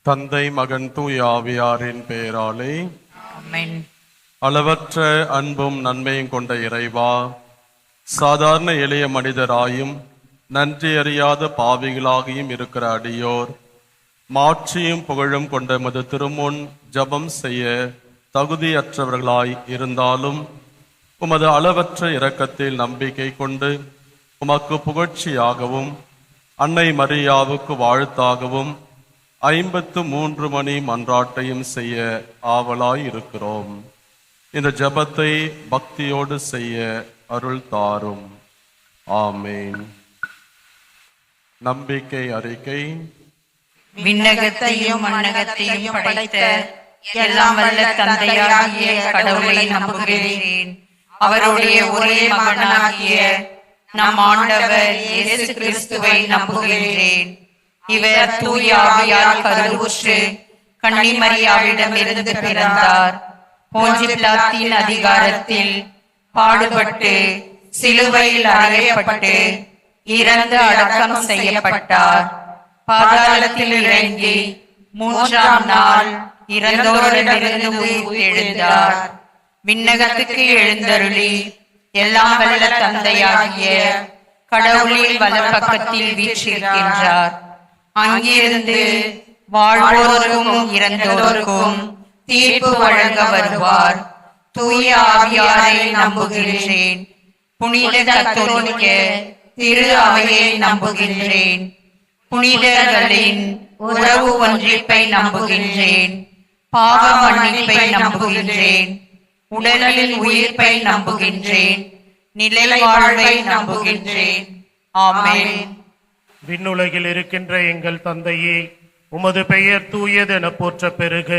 தந்தை மகன் தூய ஆவியாரின் பெயராலே ஆமென். அளவற்ற அன்பும் நன்மையும் கொண்ட இறைவா, சாதாரண எளிய மனிதராயும் நன்றி அறியாத பாவிகளாகியும் இருக்கிற அடியோர் மாட்சியும் புகழும் கொண்ட மது திருமுன் ஜபம் செய்ய தகுதியற்றவர்களாய் இருந்தாலும் உமது அளவற்ற இரக்கத்தில் நம்பிக்கை கொண்டு உமக்கு புகழ்ச்சியாகவும் அன்னை மரியாவுக்கு வாழ்த்தாகவும் 53 மணி மன்றாட்டையும் செய்ய ஆவலாய் இருக்கிறோம். இந்த ஜபத்தை பக்தியோடு செய்ய அருள் தாரும். ஆமேன். நம்பிக்கை அறிக்கை. விண்ணகத்தையும் மண்ணகத்தையும் படைத்த எல்லாம் வல்ல தந்தையாகிய கடவுளை நம்புகிறேன். அவருடைய ஒரே மகனாகிய நம் ஆண்டவர் இயேசு கிறிஸ்துவை நம்புகிறேன். இவர் தூய ஆவியால் கருவுற்று கன்னிமரியாவிடமிருந்து பிறந்தார். போன்சி பிலாத்தின் அதிகாரத்தில் பாடுபட்டு சிலுவையில் அறையப்பட்டு இறந்து அடக்கம் செய்யப்பட்டார். பாதாளத்தில் இறங்கி 3ஆம் நாள் இறந்தோரிடமிருந்து உயிர் எழுந்தார். விண்ணகத்துக்கு எழுந்தருளி எல்லாம் வல்ல தந்தையாகிய கடவுளின் வலப்பக்கத்தில் வீற்றிருக்கின்றார். அங்கிருந்து வாழ்வோருக்கும் இறந்தோருக்கும் தீர்ப்பு வழங்க வருவார். தூய ஆவியாரை நம்புகின்றேன். புனித கத்தோலிக்க திரு அவையை நம்புகின்றேன். புனிதர்களின் உறவு ஒன்றிப்பை நம்புகின்றேன். பாவ மன்னிப்பை நம்புகின்றேன். உடலில் உயிர்ப்பை நம்புகின்றேன். நிலை வாழ்வை நம்புகின்றேன். ஆமென். விண்ணுலகில் இருக்கின்ற எங்கள் தந்தையே, உமது பெயர் தூயதென போற்ற பெருக.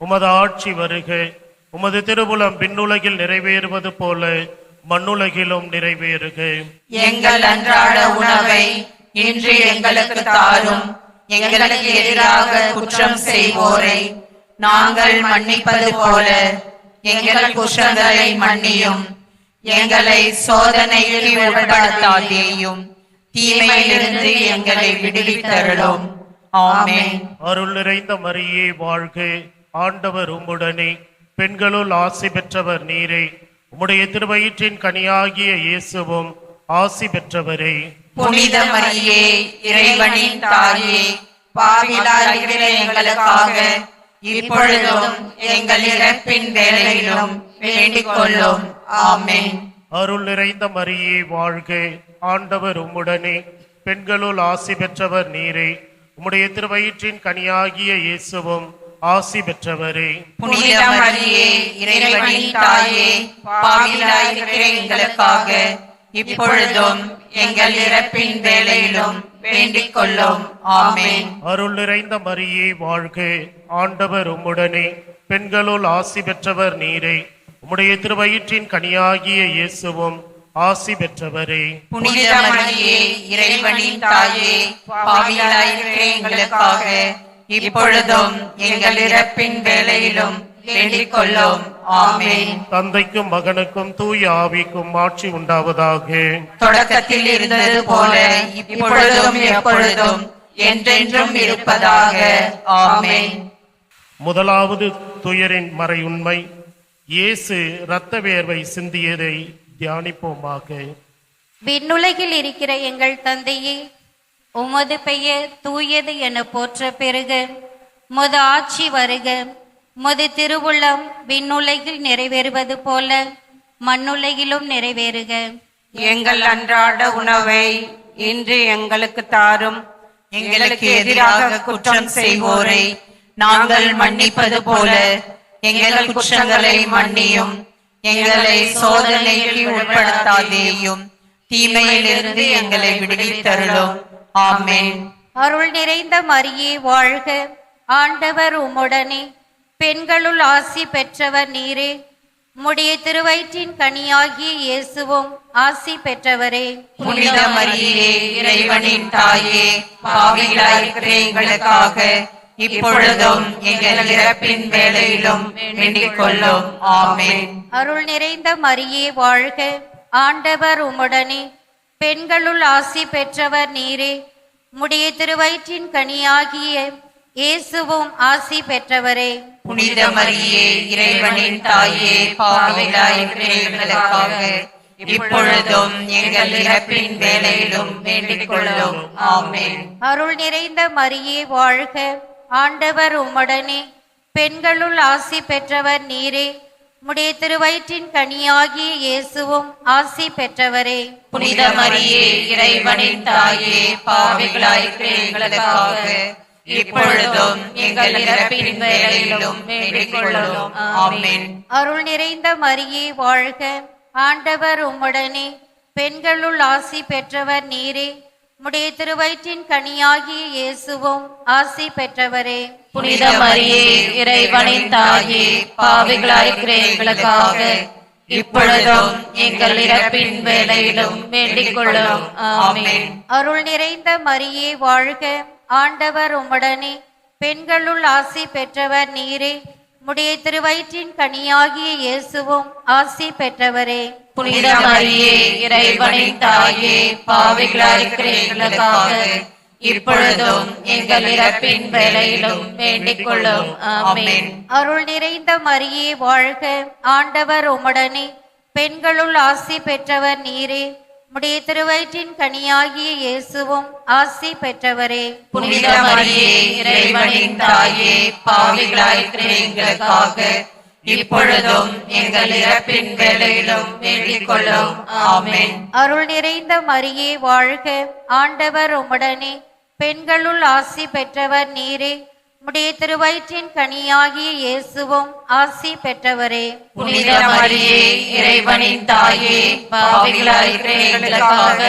உமது ஆட்சி வருக. உமது திருவுளம் விண்ணுலகில் நிறைவேறுவது போல மண்ணுலகிலும் நிறைவேறுக. எங்கள் அன்றாட உணவை இன்று எங்களுக்கு தாரும். எங்களுக்கு எதிராக குற்றம் செய்வோரை நாங்கள் மன்னிப்பது போல எங்கள் குற்றங்களை மன்னியும். எங்களை சோதனைக்கு உட்படுத்தாதேயும், தீமையிலிருந்து எங்களை விடுவித்தருளும். ஆமென். அருள் நிறைந்த மரியே வாழ்க. ஆண்டவர் உம்முடனே, பெண்களுள் ஆசி பெற்றவர் நீரே. உம்முடைய திருவயிற்றின் கனியாகிய இயேசுவும் ஆசி பெற்றவரே. புனித மரியே, இறைவனின் தாயே, பாவிகளாகிய எங்களுக்காக இப்பொழுதும் எங்கள் இறப்பின் வேளையிலும் வேண்டிக் கொள்ளும். ஆமென். அருள் நிறைந்த மரியே வாழ்க. ஆண்டவர் உம்முடனே, பெண்களுள் ஆசி பெற்றவர் நீரே. உம்முடைய திருவயிற்றின் கனியாகிய இயேசுவும் ஆசி பெற்றவரே. புனித மரியே, இறைவனின் தாயே, பாவிகளாகிய எங்களுக்காக இப்பொழுதும் எங்கள் இறப்பின் வேளையிலும் வேண்டிக் கொள்ளும். ஆமென். அருள் நிறைந்த மரியே வாழ்க. ஆண்டவர் உம்முடனே, பெண்களுள் ஆசி பெற்றவர் நீரே. உம்முடைய திருவயிற்றின் கனியாகிய இயேசுவும் ஆசி பெற்றவரே. புனித மரியே, இறைவனின் தாயே, பாவிகளாகிய எங்களுக்காக இப்பொழுதும் எங்கள் இறப்பின் வேளையிலும் வேண்டிக் கொள்ளும். ஆமென். தந்தைக்கும் மகனுக்கும் தூய ஆவிக்கும் ஆட்சி உண்டாவதாக. தொடக்கத்தில் இருந்தது போல இப்பொழுதும் எப்பொழுதும் என்றென்றும் இருப்பதாக. ஆமென். முதலாவது துயரின் மறையுண்மை, இயேசு இரத்த வேர்வை சிந்தியதை தியானிப்போமாக. விண்ணுலகில் இருக்கிற எங்கள் தந்தையே, உமது பெயர் தூயது என போற்ற பெருக. உமது ஆட்சி வருக. உமது திருவுளம் விண்ணுலகில் நிறைவேறுவது போல மண்ணுலகிலும் நிறைவேறுக. எங்கள் அன்றாட உணவை இன்று எங்களுக்கு தாரும். எங்களுக்கு எதிராக குற்றம் செய்வோரை நாங்கள் மன்னிப்பது போல எங்கள் குற்றங்களை மன்னியும். எங்களை சோதனைக்கு உட்படுத்தாதேயும், தீமையிலிருந்து எங்களை விடுவித்தருளும். ஆமென். அருள் நிறைந்த மரியே வாழ்க. ஆண்டவர் உம்முடனே, பெண்களுள் ஆசி பெற்றவர் நீரே. உம்முடைய திருவயிற்றின் கனியாகிய இயேசுவும் ஆசி பெற்றவரே. புனித மரியே, இறைவனின் தாயே, பாவிகளாகிய எங்களுக்காக இப்பொழுதும் எங்கள் இறப்பின் வேளையிலும் வேண்டிக் கொள்ளும். ஆமென். அருள் நிறைந்த மரியே வாழ்க. ஆண்டவர் உம்முடனே, பெண்களுள் ஆசி பெற்றவர் நீரே. உம்முடைய திருவயிற்றின் கனியாகிய இயேசுவும் ஆசி பெற்றவரே. புனித மரியே, இறைவனின் தாயே, பாவிகளாயிருக்கிற எங்களுக்காக இப்பொழுதும் எங்கள் இறப்பின் வேளையிலும் வேண்டிக் கொள்ளும். ஆமென். அருள் நிறைந்த மரியே வாழ்க, ஆண்டவர் உம்முடனே, பெண்களுள் ஆசி பெற்றவர் நீரே. உம்முடைய திருவயிற்றின் கனியாகிய இயேசுவும் ஆசி பெற்றவரே. புனித மரியே, இறைவனின் தாயே, பாவிகளாயிருக்கிற எங்களுக்காக இப்பொழுதும் எங்கள் இறப்பின் வேளையிலும் வேண்டிக் கொள்ளும். ஆமென். அருள் நிறைந்த மரியே வாழ்க, ஆண்டவர் உம்முடனே, பெண்களுள் ஆசி பெற்றவர் நீரே. உம்முடைய திருவயிற்றின் கனியாகிய இயேசுவும் ஆசி பெற்றவரே. புனித மரியே, இறைவனின் தாயே, பாவிகளாயிருக்கிற எங்களுக்காக இப்பொழுதும் எங்கள் இறப்பின் வேளையிலும் வேண்டிக் கொள்ளும். ஆமென். அருள் நிறைந்த மரியே வாழ்க, ஆண்டவர் உம்முடனே, பெண்களுள் ஆசி பெற்றவர் நீரே. உம்முடைய திருவயிற்றின் கனியாகிய இயேசுவும் ஆசி பெற்றவரே. புனித மரியே, இறைவனின் தாயே, பாவிகளாயிருக்கிற எங்களுக்காக இப்பொழுதும் எங்கள் இறப்பின் வேளையிலும் வேண்டிக் கொள்ளும். ஆமென். அருள் நிறைந்த மரியே வாழ்க, ஆண்டவர் உம்முடனே, பெண்களுள் ஆசி பெற்றவர் நீரே. உம்முடைய திருவயிற்றின் கனியாகிய இயேசுவும் ஆசி பெற்றவரே. புனித மரியே, இறைவனின் தாயே, பாவிகளாயிருக்கிற எங்களுக்காக இப்பொழுதும் எங்கள் இறப்பின் வேளையிலும் வேண்டிக் கொள்ளும். ஆமென். அருள் நிறைந்த மரியே வாழ்க, ஆண்டவர் உம்முடனே, பெண்களுள் ஆசி பெற்றவர் நீரே. உம்முடைய திருவயிற்றின் கனியாகிய இயேசுவும் ஆசி பெற்றவரே. புனித மரியே, இறைவனின் தாயே, பாவிகளாயிருக்கிற எங்களுக்காக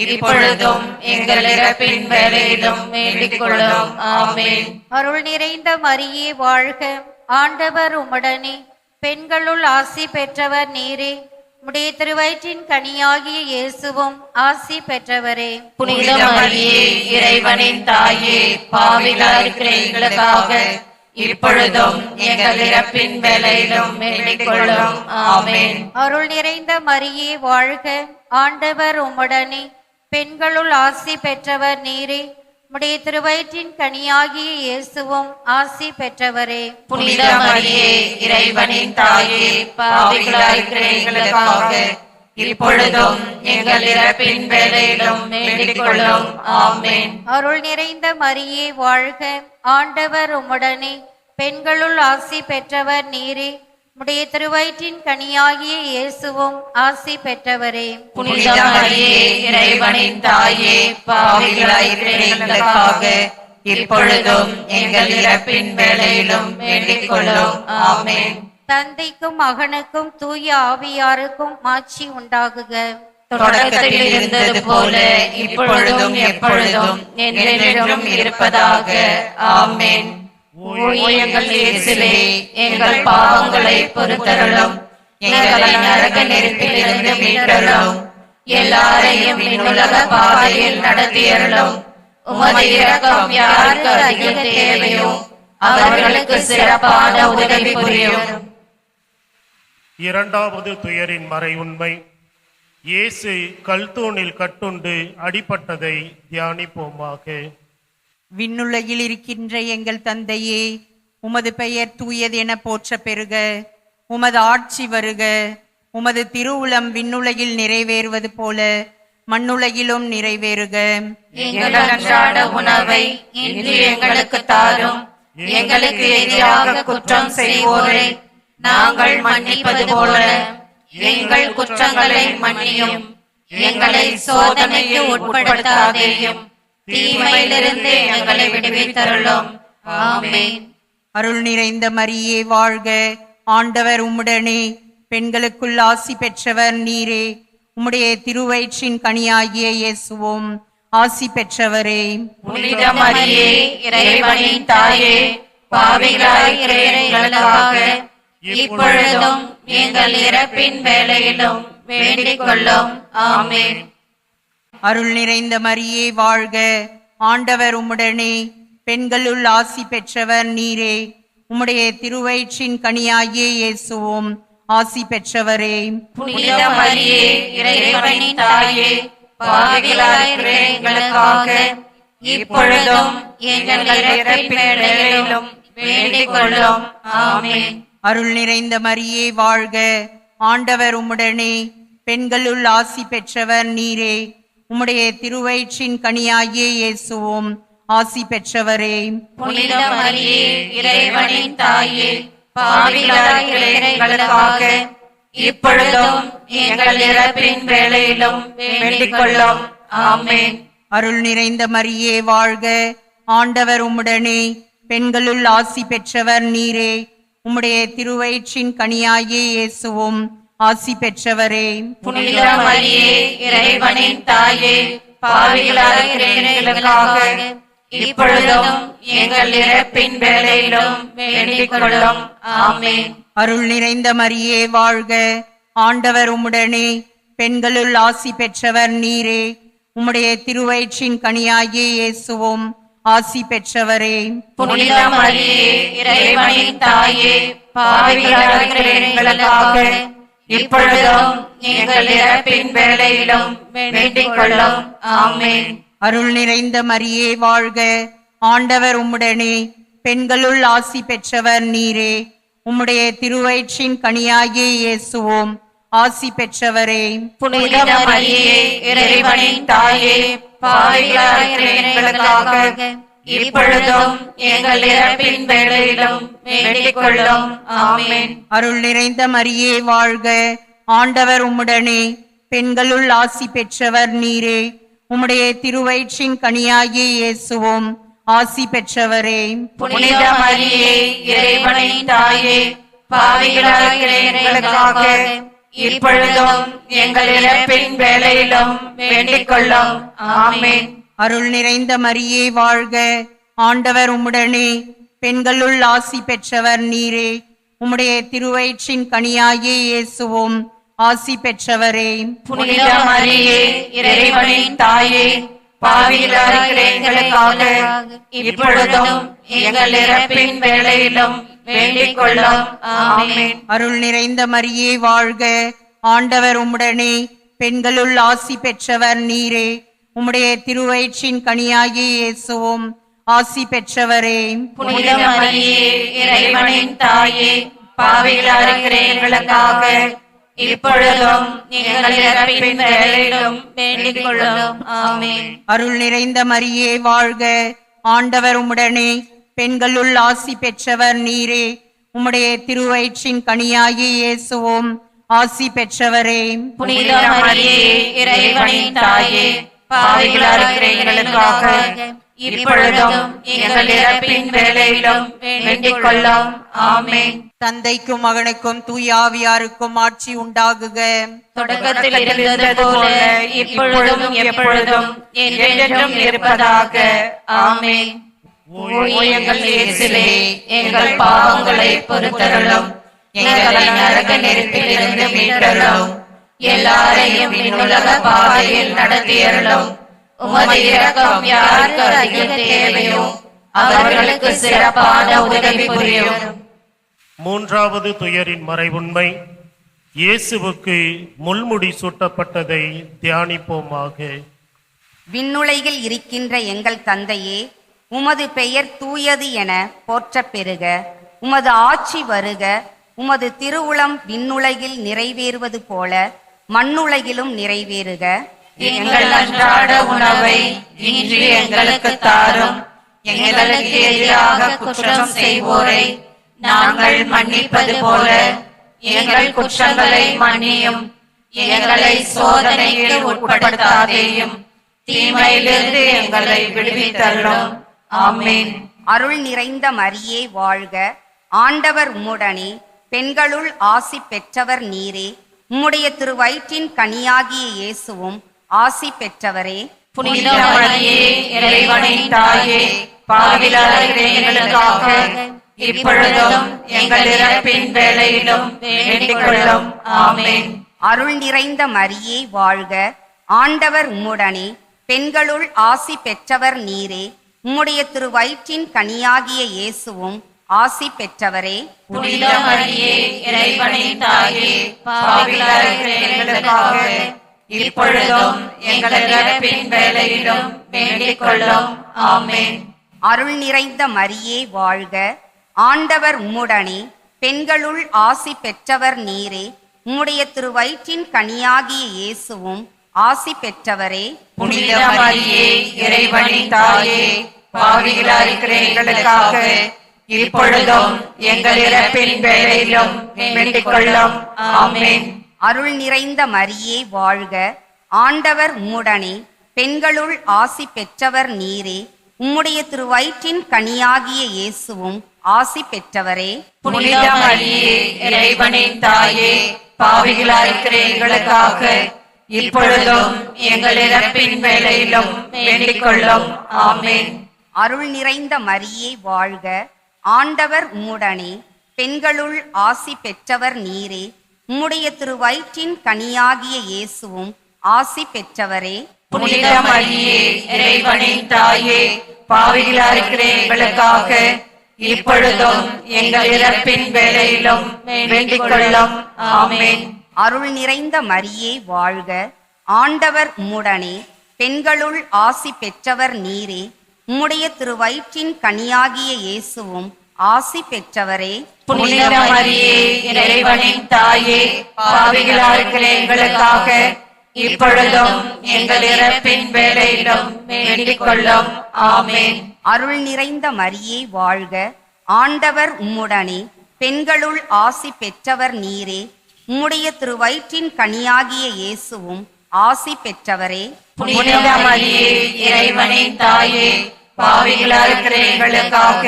இப்பொழுதும் எங்கள் இறப்பின் வேளையிலும் வேண்டிக் கொள்ளும். ஆமென். அருள் நிறைந்த மரியே வாழ்க, ஆண்டவர் உம்முடனே, பெண்களுள் ஆசி பெற்றவர் நீரே. உம்முடைய திருவயிற்றின் கனியாகிய இயேசுவும் ஆசி பெற்றவரே. புனித மரியே, இறைவனின் தாயே, பாவிகளாயிருக்கிற எங்களுக்காக இப்பொழுதும் எங்கள் இறப்பின் வேளையிலும் வேண்டிக் கொள்ளும். ஆமென். அருள் நிறைந்த மரியே வாழ்க, ஆண்டவர் உம்முடனே, பெண்களுள் ஆசி பெற்றவர் நீரே. உம்முடைய திருவயிற்றின் கனியாகிய இயேசுவும் ஆசி பெற்றவரே. புனித மரியே, இறைவனின் தாயே, பாவிகளாயிருக்கிற எங்களுக்காக இப்பொழுதும் எங்கள் இறப்பின் வேளையிலும் வேண்டிக் கொள்ளும். ஆமென். அருள் நிறைந்த மரியே வாழ்க, ஆண்டவர் உம்முடனே, பெண்களுள் ஆசி பெற்றவர் நீரே. உம்முடைய திருவயிற்றின் கனியாகிய இயேசுவும் ஆசி பெற்றவரே. புனித மரியே, இறைவனின் தாயே, பாவிகளாயிருக்கிற எங்களுக்காக இப்பொழுதும் எங்கள் இறப்பின் வேளையிலும் வேண்டிக் கொள்ளும். ஆமென். தந்தைக்கும் மகனுக்கும் தூய ஆவியாருக்கும் மாட்சி உண்டாகுக. தொடக்கத்தில் இருந்தது போல இப்பொழுதும் எப்பொழுதும் என்றென்றும் இருப்பதாக. ஆமென். ஓ எங்கள் இயேசுவே, எங்கள் பாவங்களை பொறுத்தருளும், எங்களை நரக நெருப்பிலிருந்து மீட்டருளும், எல்லாரையும் விண்ணுலக பாதையில் நடத்தியருளும். உமது இரக்கம் யாருக்கு அதிக தேவையோ அவர்களுக்கு சிறப்பான உதவி புரியும். இரண்டாவது துயரின் மறை உண்மை. இயேசு கல்தூணில் கட்டுண்டு அடிபட்டதை தியானிப்போமாக. விண்ணுலகில் இருக்கின்ற எங்கள் தந்தையே, உமது பெயர் தூயது என போற்ற பெறுக. உமது ஆட்சி வருக. உமது திருவுளம் விண்ணுலகில் நிறைவேறுவது போல மண்ணுலகிலும் நிறைவேறுக. எங்கள் அன்றாட உணவை இன்று எங்களுக்கு தாரும். எங்களுக்கு எதிராக குற்றம் செய்வோரை நாங்கள் மன்னிப்பது போல எங்கள் குற்றங்களை மன்னியும். எங்களை சோதனைக்கு உட்படுத்தாதேயும், தீமையிலிருந்து எங்களை விடுவித்தருளும். ஆமென். அருள் நிறைந்த மரியே வாழ்க, ஆண்டவர் உம்முடனே, பெண்களுக்குள் ஆசி பெற்றவர் நீரே. உம்முடைய திருவயிற்றின் கனியாகிய இயேசுவும் ஆசி பெற்றவரே. புனித மரியே, இறைவனின் தாயே, பாவிகளாயிருக்கிற எங்களுக்காக இப்பொழுதும் எங்கள் இறப்பின் வேளையிலும் வேண்டிக் கொள்ளும். ஆமென். அருள் நிறைந்த மரியே வாழ்க, ஆண்டவர் உம்முடனே, பெண்களுள் ஆசி பெற்றவர் நீரே. உம்முடைய திருவயிற்றின் கனியாகிய இயேசுவும் ஆசி பெற்றவரே. புனித மரியே, இறைவனின் தாயே, பாவிகளாயிருக்கிற எங்களுக்காக இப்பொழுதும் எங்கள் இறப்பின் வேளையிலும் வேண்டிக் கொள்ளும். ஆமென். அருள் நிறைந்த மரியே வாழ்க, ஆண்டவர் உம்முடனே, பெண்களுள் ஆசி பெற்றவர் நீரே. உம்முடைய திருவயிற்றின் கனியாகிய இயேசுவும் ஆசி பெற்றவரே. புனித மரியே, இறைவனின் தாயே, பாவிகளாகிய எங்களுக்காக இப்பொழுதும் எங்கள் இறப்பின் வேளையிலும் வேண்டிக் கொள்ளும். ஆமென். அருள் நிறைந்த மரியே வாழ்க, ஆண்டவர் உம்முடனே, பெண்களுள் ஆசி பெற்றவர் நீரே. உம்முடைய திருவயிற்றின் கனியாகிய இயேசுவும் ஆசி பெற்றவரே. புனித மரியே, இறைவனின் தாயே, பாவிகளாகிய எங்களுக்காக இப்பொழுதும் எங்கள் இறப்பின் வேளையிலும் வேண்டிக் கொள்ளும். ஆமென். அருள் நிறைந்த மரியே வாழ்க, ஆண்டவர் உம்முடனே, பெண்களுள் ஆசி பெற்றவர் நீரே. உம்முடைய திருவயிற்றின் கனியாகிய இயேசுவும் ஆசி பெற்றவரே. புனித மரியே, இறைவனின் தாயே, பாவிகளாகிய எங்களுக்காக இப்பொழுதும் எங்கள் இறப்பின் வேளையிலும் வேண்டிக் கொள்ளும். ஆமென். அருள் நிறைந்த மரியே வாழ்க, ஆண்டவர் உம்முடனே, பெண்களுள் ஆசி பெற்றவர் நீரே. உம்முடைய திருவயிற்றின் கனியாகிய இயேசுவும் ஆசி பெற்றவரே. புனித மரியே, இறைவனின் தாயே, பாவிகளாகிய எங்களுக்காக இப்பொழுதும் எங்கள் இறப்பின் வேளையிலும் வேண்டிக் கொள்ளும். ஆமென். அருள் நிறைந்த மரியே வாழ்க, ஆண்டவர் உம்முடனே, பெண்களுள் ஆசி பெற்றவர் நீரே. உம்முடைய திருவயிற்றின் கனியாகிய இயேசுவும் ஆசி பெற்றவரே. புனித மரியே, இறைவனின் தாயே, பாவிகளாகிய எங்களுக்காக இப்பொழுதும் எங்கள் இறப்பின் வேளையிலும் வேண்டிக் கொள்ளும். ஆமென். அருள் நிறைந்த மரியே வாழ்க, ஆண்டவர் உம்முடனே, பெண்களுள் ஆசி பெற்றவர் நீரே. உம்முடைய திருவயிற்றின் கனியாகிய இயேசுவும் ஆசி பெற்றவரே. புனித மரியே, இறைவனின் தாயே, பாவிகளாகிய எங்களுக்காக இப்பொழுதும் எங்கள் இறப்பின் வேளையிலும் வேண்டிக் கொள்ளும். ஆமென். அருள் நிறைந்த மரியே வாழ்க, ஆண்டவர் உம்முடனே, பெண்களுள் ஆசி பெற்றவர் நீரே. உம்முடைய திருவயிற்றின் கனியாகிய இயேசுவும் ஆசி பெற்றவரே. புனித மரியே, இறைவனின் தாயே, பாவிகளாகிய எங்களுக்காக இப்பொழுதும் எங்கள் இறப்பின் வேளையிலும் வேண்டிக் கொள்ளும். ஆமென். அருள் நிறைந்த மரியே வாழ்க, ஆண்டவர் உம்முடனே, பெண்களுள் ஆசி பெற்றவர் நீரே. உம்முடைய திருவயிற்றின் கனியாகிய இயேசுவும் ஆசி பெற்றவரே. புனித மரியே, இறைவனின் தாயே, பாவிகளாகிய எங்களுக்காக இப்பொழுதும் எங்கள் இறப்பின் வேளையிலும் வேண்டிக் கொள்ளும். ஆமென். தந்தைக்கும் மகனுக்கும் தூயாவியாருக்கும் ஆட்சி உண்டாகுக. தொடக்கத்தில் இருந்தது போல இப்பொழுதும் எப்பொழுதும் என்றென்றும் இருப்பதாக. ஆமென். ஓ எங்கள் இயேசுவே, எங்கள் பாவங்களை பொறுத்தருளும், எங்களை நரக நெருப்பிலிருந்து மீட்டருளும், எல்லாரையும் விண்ணுலக பாதையில் நடத்தியருளும். உமது இரக்கம் யாருக்கு அதிக தேவையோ அவர்களுக்கு சிறப்பான உதவி புரியும். மூன்றாவது துயரின் மறைவுண்மை. இயேசுவுக்கு முள்முடி சூட்டப்பட்டதை தியானிப்போமாக. விண்ணுலகில் இருக்கின்ற எங்கள் தந்தையே, உமது பெயர் தூயது என போற்றப் பெறுக. உமது ஆட்சி வருக. உமது திருவுளம் விண்ணுலகில் நிறைவேறுவது போல மண்ணுலகிலும் நிறைவேறுக. எங்கள் அன்றாட உணவை இன்று எங்களுக்கு தாரும். எங்களுக்கு எதிராக குற்றம் செய்வோரை நாங்கள் மன்னிப்பது போல எங்கள் குற்றங்களை மன்னியும். எங்களை சோதனைக்கு உட்படுத்தாதேயும், தீமையிலிருந்து எங்களை விடுவித்தருளும். ஆமென். அருள் நிறைந்த மரியே வாழ்க, ஆண்டவர் உம்முடனே, பெண்களுள் ஆசி பெற்றவர் நீரே. உம்முடைய திருவயிற்றின் கனியாகிய இயேசுவும் ஆசி பெற்றவரே. புனித மரியே, இறைவனின் தாயே, பாவிகளாகிய எங்களுக்காக இப்பொழுதும் எங்கள் இறப்பின் வேளையிலும் வேண்டிக் கொள்ளும். ஆமென். அருள் நிறைந்த மரியே வாழ்க, ஆண்டவர் உம்முடனே, பெண்களுள் ஆசி பெற்றவர் நீரே. உம்முடைய திருவயிற்றின் கனியாகிய இயேசுவும் ஆசி பெற்றவரே. புனித மரியே, இறைவனின் தாயே, பாவிகளாகிய எங்களுக்காக இப்பொழுதும் எங்கள் இறப்பின் வேளையிலும் வேண்டிக் கொள்ளும். ஆமென். அருள் நிறைந்த மரியே வாழ்க, ஆண்டவர் உம்முடனே, பெண்களுள் ஆசி பெற்றவர் நீரே, உம்முடைய திருவயிற்றின் கனியாகிய இயேசுவும் ஆசி பெற்றவரே. புனித மரியே, இறைவனின் தாயே, பாவிகளாயிருக்கிற எங்களுக்காக இப்பொழுதும் எங்கள் இறப்பின் வேளையிலும் வேண்டிக் கொள்ளும். ஆமென். அருள் நிறைந்த மரியே வாழ்க, ஆண்டவர் உம்முடனே, பெண்களுள் ஆசி பெற்றவர் நீரே, உம்முடைய திருவயிற்றின் கனியாகிய இயேசுவும் ஆசி பெற்றவரே. புனித மரியே, இறைவனின் தாயே, பாவிகளாயிருக்கிற எங்களுக்காக இப்பொழுதும் எங்கள் இறப்பின் வேளையிலும் வேண்டிக் கொள்ளும். ஆமென். அருள் நிறைந்த மரியே வாழ்க, ஆண்டவர் உம்முடனே, பெண்களுள் ஆசி பெற்றவர் நீரே, உம்முடைய திருவயிற்றின் கனியாகிய இயேசுவும் ஆசி பெற்றவரே. புனித மரியே, இறைவனின் தாயே, பாவிகளாயிருக்கிற எங்களுக்காக இப்பொழுதும் எங்கள் இறப்பின் வேளையிலும் வேண்டிக் கொள்ளும். ஆமென். அருள் நிறைந்த மரியே வாழ்க, ஆண்டவர் உம்முடனே, பெண்களுள் ஆசி பெற்றவர் நீரே, உம்முடைய திருவயிற்றின் கனியாகிய இயேசுவும் ஆசி பெற்றவரே. புனித மரியே, இறைவனின் தாயே, பாவிகளாயிருக்கிற எங்களுக்காக இப்பொழுதும் எங்கள் இறப்பின் வேளையிலும் வேண்டிக் கொள்ளும். ஆமென். அருள் நிறைந்த மரியே வாழ்க, ஆண்டவர் உம்முடனே, பெண்களுள் ஆசி பெற்றவர் நீரே, உம்முடைய திருவயிற்றின் கனியாகிய இயேசுவும் ஆசி பெற்றவரே. புனித மரியே, இறைவனின் தாயே, பாவிகளாயிருக்கிற எங்களுக்காக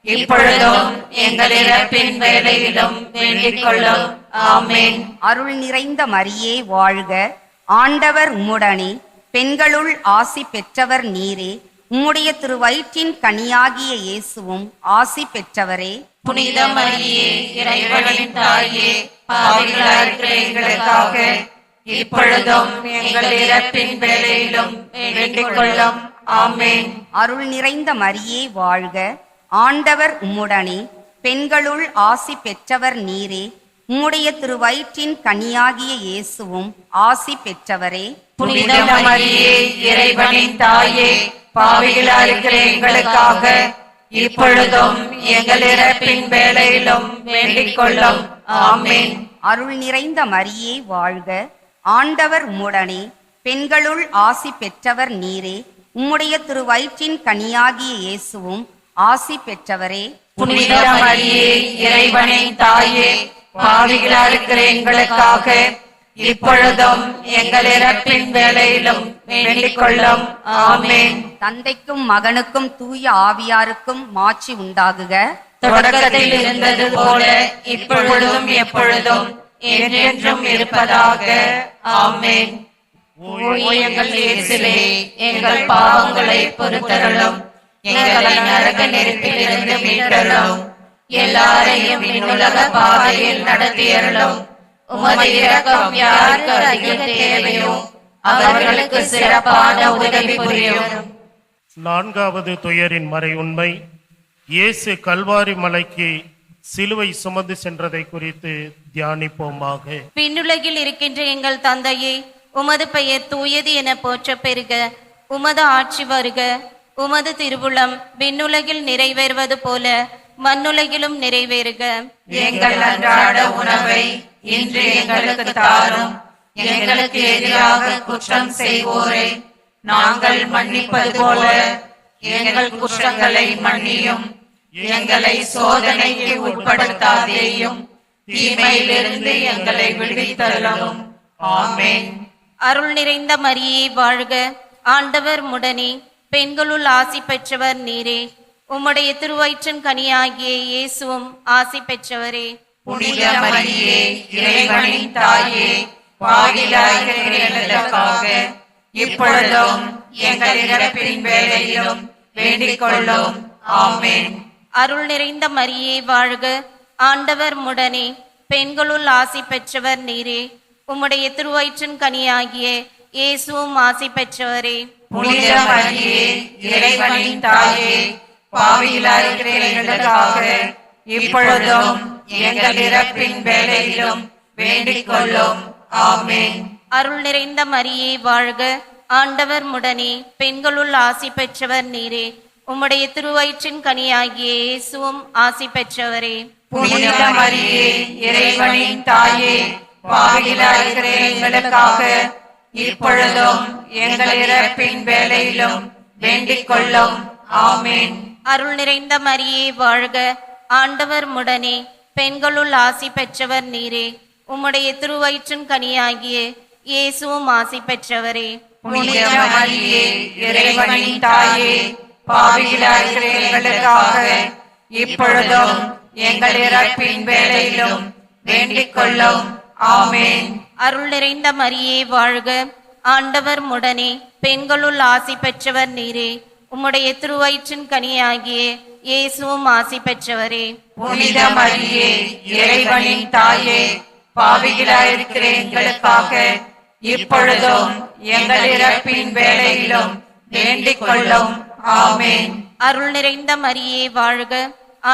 இப்பொழுதும் எங்கள் இறப்பின் வேளையிலும் வேண்டிக் கொள்ளும். ஆமென். அருள் நிறைந்த மரியே வாழ்க, ஆண்டவர் உம்முடனே, பெண்களுள் ஆசி பெற்றவர் நீரே, உம்முடைய திருவயிற்றின் கனியாகிய இயேசுவும் ஆசி பெற்றவரே. புனித மரியே, இறைவனின் தாயே, பாவிகளாயிருக்கிற எங்களுக்காக இப்பொழுதும் எங்கள் இறப்பின் வேளையிலும் வேண்டிக் கொள்ளும். ஆமென். அருள் நிறைந்த மரியே வாழ்க, ஆண்டவர் உம்முடனே, பெண்களுள் ஆசி பெற்றவர் நீரே, உம்முடைய திருவயிற்றின் கனியாகிய இயேசுவும் ஆசி பெற்றவரே. புனித மரியே, இறைவனின் தாயே, பாவிகளாயிருக்கிற எங்களுக்காக இப்பொழுதும் எங்கள் இறப்பின் வேளையிலும் வேண்டிக் கொள்ளும். ஆமென். அருள் நிறைந்த மரியே வாழ்க, ஆண்டவர் உம்முடனே, பெண்களுள் ஆசி பெற்றவர் நீரே, உம்முடைய திருவயிற்றின் கனியாகிய இயேசுவும் ஆசி பெற்றவரே. புனித மரியே, இறைவனின் தாயே, பாவிகளாயிருக்கிற எங்களுக்காக இப்பொழுதும் எங்கள் இறப்பின் வேளையிலும் வேண்டிக் கொள்ளும். ஆமென். தந்தைக்கும் மகனுக்கும் தூய ஆவியாருக்கும் மாட்சி உண்டாகுக. தொடக்கத்தில் இருந்தது போல இப்பொழுதும் எப்பொழுதும் என்றென்றும் இருப்பதாக. ஆமென். ஓ எங்கள் இயேசுவே, எங்கள் பாவங்களை பொறுத்தருளும், எங்களை நரக நெருப்பிலிருந்து மீட்டருளும், எல்லாரையும் விண்ணுலக பாதையில் நடத்தியருளும். உமது இரக்கம் யாருக்கு அதிக தேவையோ அவர்களுக்கு சிறப்பான உதவி புரியும். நான்காவது துயரின் மறை உண்மை. இயேசு கல்வாரி மலைக்கு சிலுவை சுமந்து சென்றதை குறித்து தியானிப்போமாக. விண்ணுலகில் இருக்கின்ற எங்கள் தந்தையே, உமது பெயர் தூயது என போற்ற பெறுக. உமது ஆட்சி வருக. உமது திருவுளம் விண்ணுலகில் நிறைவேறுவது போல மண்ணுலகிலும் நிறைவேறுக. எங்கள் அன்றாட உணவை இன்று எங்களுக்கு தாரும். எங்களுக்கு எதிராக குற்றம் செய்வோரை நாங்கள் மன்னிப்பது போல எங்கள் குற்றங்களை மன்னியும். எங்களை சோதனைக்கு உட்படுத்தாதேயும், தீமையிலிருந்து எங்களை விடுவித்தருளும். ஆமென். அருள் நிறைந்த மரியே வாழ்க, ஆண்டவர் உம்முடனே, பெண்களுள் ஆசி பெற்றவர் நீரே, உம்முடைய திருவயிற்றின் கனியாகிய இயேசுவும் ஆசி பெற்றவரே. புனித மரியே, இறைவனின் தாயே, பாவிகளாயிருக்கிற எங்களுக்காக இப்பொழுதும் எங்கள் இறப்பின் வேளையிலும் வேண்டிக் கொள்ளும். ஆமென். அருள் நிறைந்த மரியே வாழ்க, ஆண்டவர் உம்முடனே, பெண்களுள் ஆசி பெற்றவர் நீரே, உம்முடைய திருவயிற்றின் கனியாகிய இயேசுவும் ஆசி பெற்றவரே. புனித மரியே, இறைவனின் தாயே, பாவிகளாயிருக்கிற எங்களுக்காக இப்பொழுதும் எங்கள் இறப்பின் வேளையிலும் வேண்டிக் கொள்ளும். ஆமென். அருள் நிறைந்த மரியே வாழ்க, ஆண்டவர் முடனே, பெண்களுள் ஆசி பெற்றவர் நீரே. உம்முடைய திருவயிற்றின் கனியாகிய இயேசுவும் ஆசி பெற்றவரே. புனித மரியே, இறைவனின் தாயே, பாவிகளாயிருக்கிற எங்களுக்காக இப்பொழுதும் எங்கள் இறப்பின் வேளையிலும் வேண்டிக் கொள்ளும். ஆமென். அருள் நிறைந்த மரியே வாழ்க, ஆண்டவர் முடனே, பெண்களுள் ஆசி பெற்றவர் நீரே. உம்முடைய திருவயிற்றின் கனியாகிய இயேசுவும் ஆசி பெற்றவரே. புனித மரியே, இறைவனின் தாயே, பாவிகளாயிருக்கிற எங்களுக்காக இப்பொழுதும் எங்கள் இறப்பின் வேளையிலும் வேண்டிக் கொள்ளும். ஆமென். அருள் நிறைந்த மரியே வாழ்க, ஆண்டவர் முடனே, பெண்களுள் ஆசி பெற்றவர் நீரே. உம்முடைய திருவயிற்றின் கனியாகிய இயேசுவும் ஆசி பெற்றவரே. புனித மரியே, இறைவனின் தாயே, பாவிகளாயிருக்கிற எங்களுக்காக இப்பொழுதும் எங்கள் இறப்பின் வேளையிலும் வேண்டிக் கொள்ளும். ஆமென். அருள் நிறைந்த மரியே வாழ்க,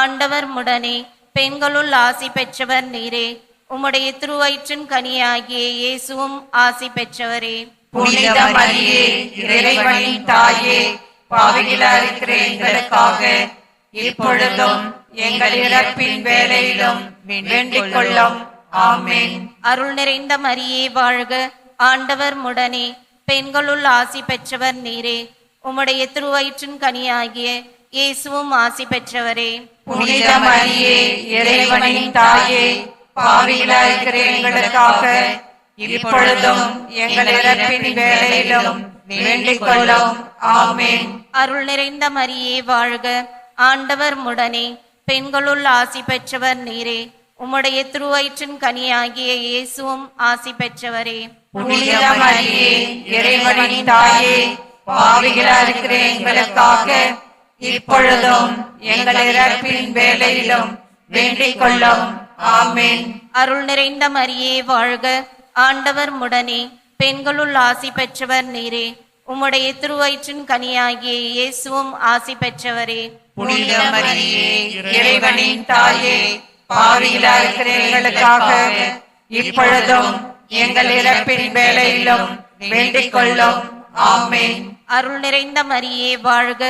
ஆண்டவர் முடனே, பெண்களுள் ஆசி பெற்றவர் நீரே. உம்முடைய திருவயிற்றின் கனியாகிய இயேசுவும் ஆசி பெற்றவரே. புனித மரியே, இறைவனின் தாயே, பாவிகளாயிருக்கிற எங்களுக்காக இப்பொழுதும் எங்கள் இறப்பின் வேளையிலும் வேண்டிக் கொள்ளும். ஆமென். அருள் நிறைந்த மரியே வாழ்க, ஆண்டவர் முடனே, பெண்களுள் ஆசி பெற்றவர் நீரே. உம்முடைய திருவயிற்றின் கனியாகிய இயேசுவும் ஆசி பெற்றவரே. புனித மரியே, இறைவனின் தாயே, பாவிகளாயிருக்கிற எங்களுக்காக இப்பொழுதும் எங்கள் இறப்பின் வேளையிலும் வேண்டிக் கொள்ளும். ஆமென். அருள் நிறைந்த மரியே வாழ்க, ஆண்டவர் முடனே, பெண்களுள் ஆசி பெற்றவர் நீரே. உம்முடைய திருவயிற்றின் கனியாகிய இயேசுவும் ஆசி பெற்றவரே. புனித மரியே, இறைவனின் தாயே, பாவிகளாயிருக்கிற எங்களுக்காக இப்பொழுதும் எங்கள் இறப்பின் வேளையிலும் வேண்டிக் கொள்ளும். ஆமென். அருள் நிறைந்த மரியே வாழ்க, ஆண்டவர் முடனே, பெண்களுள் ஆசி பெற்றவர் நீரே. உம்முடைய திருவயிற்றின் கனியாகிய இயேசுவும் ஆசி பெற்றவரே. புனித மரியே, இறைவனின் தாயே, பாவிகளாயிருக்கிற எங்களுக்காக இப்பொழுதும் எங்கள் இறப்பின் வேளையிலும் வேண்டிக் கொள்ளும். ஆமென். அருள் நிறைந்த மரியே வாழ்க,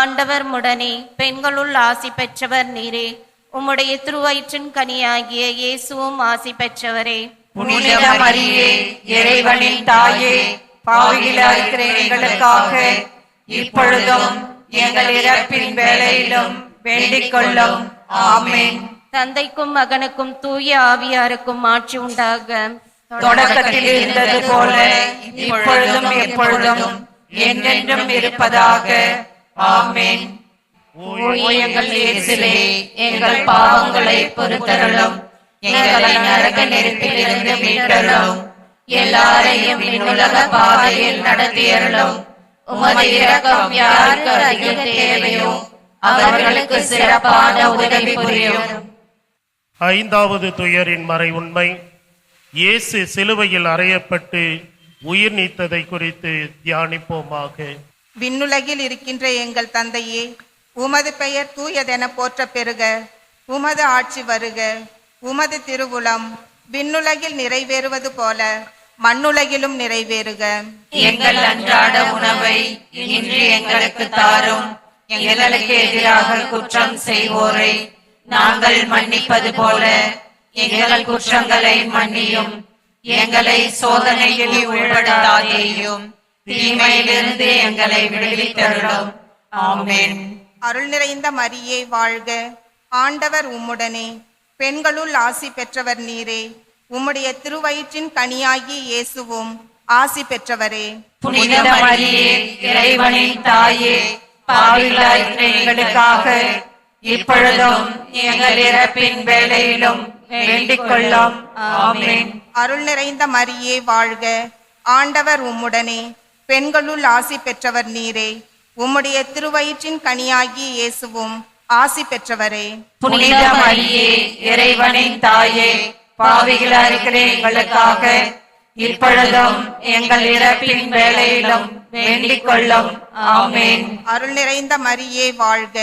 ஆண்டவர் முடனே, பெண்களுள் ஆசி பெற்றவர் நீரே. உம்முடைய திருவயிற்றின் கனியாகிய இயேசுவும் ஆசி பெற்றவரே. புனித மரியே, இறைவனின் தாயே, பாவிகளாயிருக்கிற எங்களுக்காக இப்பொழுதும் எங்கள் இறப்பின் வேளையிலும் வேண்டிக் கொள்ளும். ஆமென். தந்தைக்கும் மகனுக்கும் தூய ஆவியாருக்கும் ஆட்சி உண்டாக. தொடக்கத்தில் இருந்தது போல இப்பொழுதும் எப்பொழுதும் என்றென்றும் இருப்பதாக. ஆமென். ஓ எங்கள் இயேசுவே, எங்கள் பாவங்களை பொறுத்தருளும், எங்களை நரக நெருப்பிலிருந்து மீட்டருளும், எல்லாரையும் விண்ணுலக பாதையில் நடத்தியருளும். உமது இரக்கம் யாருக்கு அதிக தேவையோ அவர்களுக்கு சிறப்பான உதவி புரியும். ஐந்தாவது துயரின் மறை உண்மை. இயேசு சிலுவையில் அறையப்பட்டு உயிர் நீத்ததை குறித்து தியானிப்போமாக. விண்ணுலகில் இருக்கின்ற எங்கள் தந்தையே, உமது பெயர் தூயதென போற்ற பெறுக. உமது ஆட்சி வருக. உமது திருவுளம் விண்ணுலகில் நிறைவேறுவது போல மண்ணுலகிலும் நிறைவேறுக. எங்கள் அன்றாட உணவை இன்று எங்களுக்கு தாரும். எங்களுக்கு எதிராக குற்றம் செய்வோரை நாங்கள் மன்னிப்பது போல எங்கள் குற்றங்களை மன்னியும். எங்களை சோதனையில் உள்படுத்தாதேயும், தீமையிலிருந்து எங்களை விடுவித்தருளும். ஆமென். அருள் நிறைந்த மரியே வாழ்க, ஆண்டவர் உம்முடனே, பெண்களுள் ஆசி பெற்றவர் நீரே. உம்முடைய திருவயிற்றின் கனியாகிய இயேசுவும் ஆசி பெற்றவரே. புனித மரியே, இறைவனின் தாயே, பாவிகளாயிருக்கிற எங்களுக்காக இப்பொழுதும் எங்கள் இறப்பின் வேளையிலும் வேண்டிக் கொள்ளும். ஆமென். அருள் நிறைந்த மரியே வாழ்க, ஆண்டவர் உம்முடனே, பெண்களுள் ஆசி பெற்றவர் நீரே. உம்முடைய திருவயிற்றின் கனியாகிய இயேசுவும் ஆசி பெற்றவரே. புனித மரியே, இறைவனின் தாயே, பாவிகளாயிருக்கிற எங்களுக்காக இப்பொழுதும் எங்கள் இறப்பின் வேளையிலும் வேண்டிக் கொள்ளும். ஆமென். அருள் நிறைந்த மரியே வாழ்க,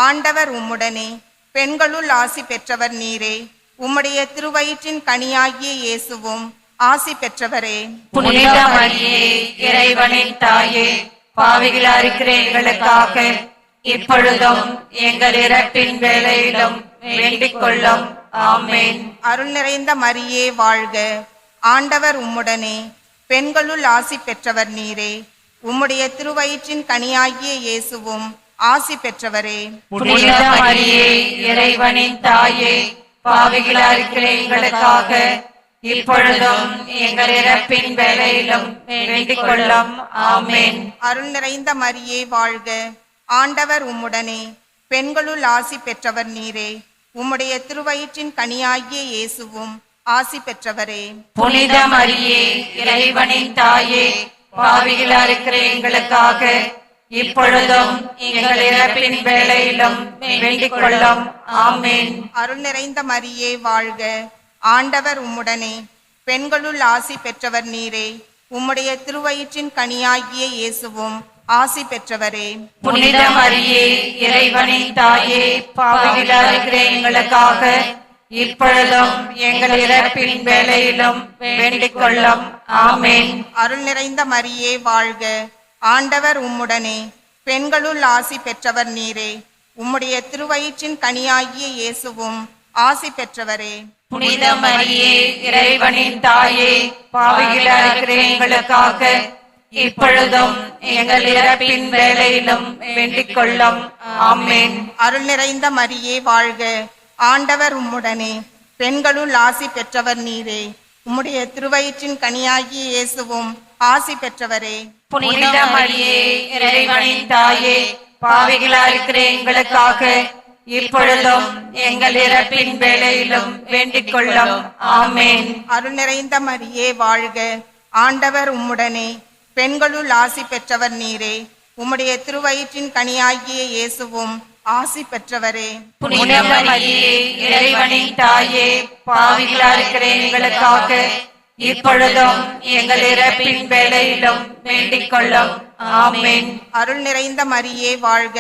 ஆண்டவர் உம்முடனே, பெண்களுள் ஆசி பெற்றவர் நீரே. உம்முடைய திருவயிற்றின் கனியாகிய இயேசுவும் ஆசி பெற்றவரே. புனித மரியே இறைவனின் தாயே, பாவிகளா இருக்கிற எங்களுக்காக இப்பொழுதும் எங்கள் இறப்பின் வேளையிலும் வேண்டிக் கொள்ளும். ஆமென். அருள் நிறைந்த மரியே வாழ்க. ஆண்டவர் உம்முடனே, பெண்களுள் ஆசி பெற்றவர் நீரே. உம்முடைய திருவயிற்றின் கனியாகிய இயேசுவும் ஆசி பெற்றவரே. புனித மரியே இறைவனின் தாயே, பாவிகளா இருக்கிற எங்களுக்காக இப்பொழுதும் எங்கள் இறப்பின் வேளையிலும் வேண்டிக் கொள்ளும். ஆமென். அருள் நிறைந்த மரியே வாழ்க. ஆண்டவர் உம்முடனே, பெண்களுள் ஆசி பெற்றவர் நீரே. உம்முடைய திருவயிற்றின் கனியாகிய இயேசுவும் ஆசி பெற்றவரே. புனித மரியே இறைவனின் தாயே, பாவிகளா இருக்கிற எங்களுக்காக இப்பொழுதும் எங்கள் இறப்பின் வேளையிலும் வேண்டிக் கொள்ளும். ஆமென். அருள் நிறைந்த மரியே வாழ்க. ஆண்டவர் உம்முடனே, பெண்களுள் ஆசி பெற்றவர் நீரே. உம்முடைய திருவயிற்றின் கனியாகிய இயேசுவும் ஆசி பெற்றவரே. புனித மரியே இறைவனின் தாயே, பாவிகளா இருக்கிற எங்களுக்காக இப்பொழுதும் எங்கள் இறப்பின் வேளையிலும் வேண்டிக் கொள்ளும். ஆமென். அருள் நிறைந்த மரியே வாழ்க. ஆண்டவர் உம்முடனே, பெண்களுள் ஆசி பெற்றவர் நீரே. உம்முடைய திருவயிற்றின் கனியாகிய இயேசுவும் ஆசி பெற்றவரே. புனித மரியே இறைவனின் தாயே, பாவிகளா இருக்கிற எங்களுக்காக இப்பொழுதும் எங்கள் இறப்பின் வேளையிலும் வேண்டிக் கொள்ளும். ஆமென். அருள் நிறைந்த மரியே வாழ்க. ஆண்டவர் உம்முடனே, பெண்களுள் ஆசி பெற்றவர் நீரே. உம்முடைய திருவயிற்றின் கனியாகிய இயேசுவும் ஆசி பெற்றவரே. புனித மரியே இறைவனின் தாயே, பாவிகளா இருக்கிற எங்களுக்காக இப்பொழுதும் எங்கள் இறப்பின் வேளையிலும் வேண்டிக் கொள்ளும். ஆமென். அருள் நிறைந்த மரியே வாழ்க. ஆண்டவர் உம்முடனே, பெண்களுள் ஆசி பெற்றவர் நீரே. உம்முடைய திருவயிற்றின் கனியாகிய இயேசுவும் ஆசி பெற்றவரே. புனித மரியே இறைவனின் தாயே, பாவிகளா இருக்கிற எங்களுக்காக இப்பொழுதும் எங்கள் இறப்பின் வேளையிலும் வேண்டிக் கொள்ளும். ஆமென். அருள் நிறைந்த மரியே வாழ்க.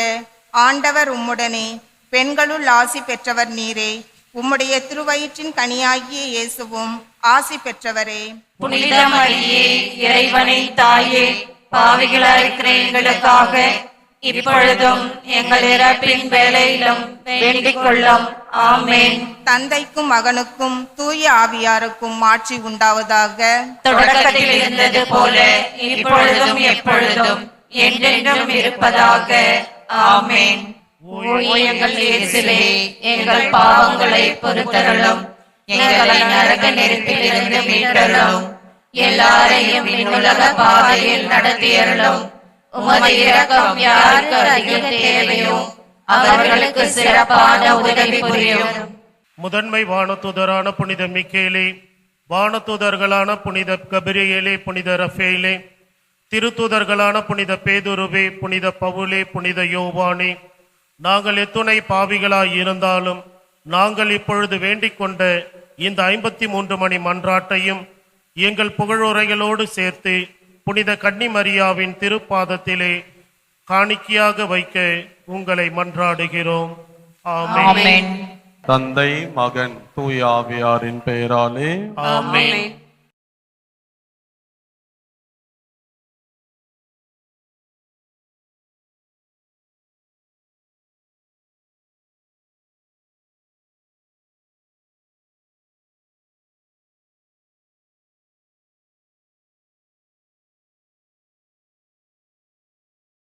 ஆண்டவர் உம்முடனே, பெண்களுள் ஆசி பெற்றவர் நீரே. உம்முடைய திருவயிற்றின் கனியாகிய இயேசுவும் ஆசி பெற்றவரே. புனித மரியே இறைவனின் தாயே, பாவிகளா இருக்கிற எங்களுக்காக இப்பொழுதும் எங்கள் இறப்பின் வேளையிலும் வேண்டிக் கொள்ளும். ஆமென். தந்தைக்கும் மகனுக்கும் தூய ஆவியாருக்கும் ஆட்சி உண்டாவதாக. தொடக்கத்தில் இருந்தது போல இப்பொழுதும் எப்பொழுதும் என்றென்றும் இருப்பதாக. ஆமென். ஓ எங்கள் இயேசுவே, எங்கள் பாவங்களை பொறுத்தருளும், எங்களை நரக நெருப்பிலிருந்து மீட்டருளும், எல்லாரையும் விண்ணுலக பாதையில் நடத்தியருளும். உமது இரக்கம் யாருக்கு அதிக தேவையோ அவர்களுக்கு சிறப்பான உதவி புரியும். முதன்மை வானதூதரான புனித மிக்கேலே, வானதூதர்களான புனித கபிரியேலே, புனித ரஃபேலே, திருத்தூதர்களான புனித பேதுருவே, புனித பவுலே, புனித யோவானே, நாங்கள் எத்துணை பாவிகளாய் இருந்தாலும் நாங்கள் இப்பொழுது வேண்டிக் கொண்ட இந்த 53 மணி மன்றாட்டையும் எங்கள் புகழுரைகளோடு சேர்த்து புனித கன்னிமரியாவின் திருப்பாதத்திலே காணிக்கையாக வைக்க உங்களை மன்றாடுகிறோம். ஆமென். தந்தை, மகன், தூய ஆவியாரின் பெயராலே ஆமென்.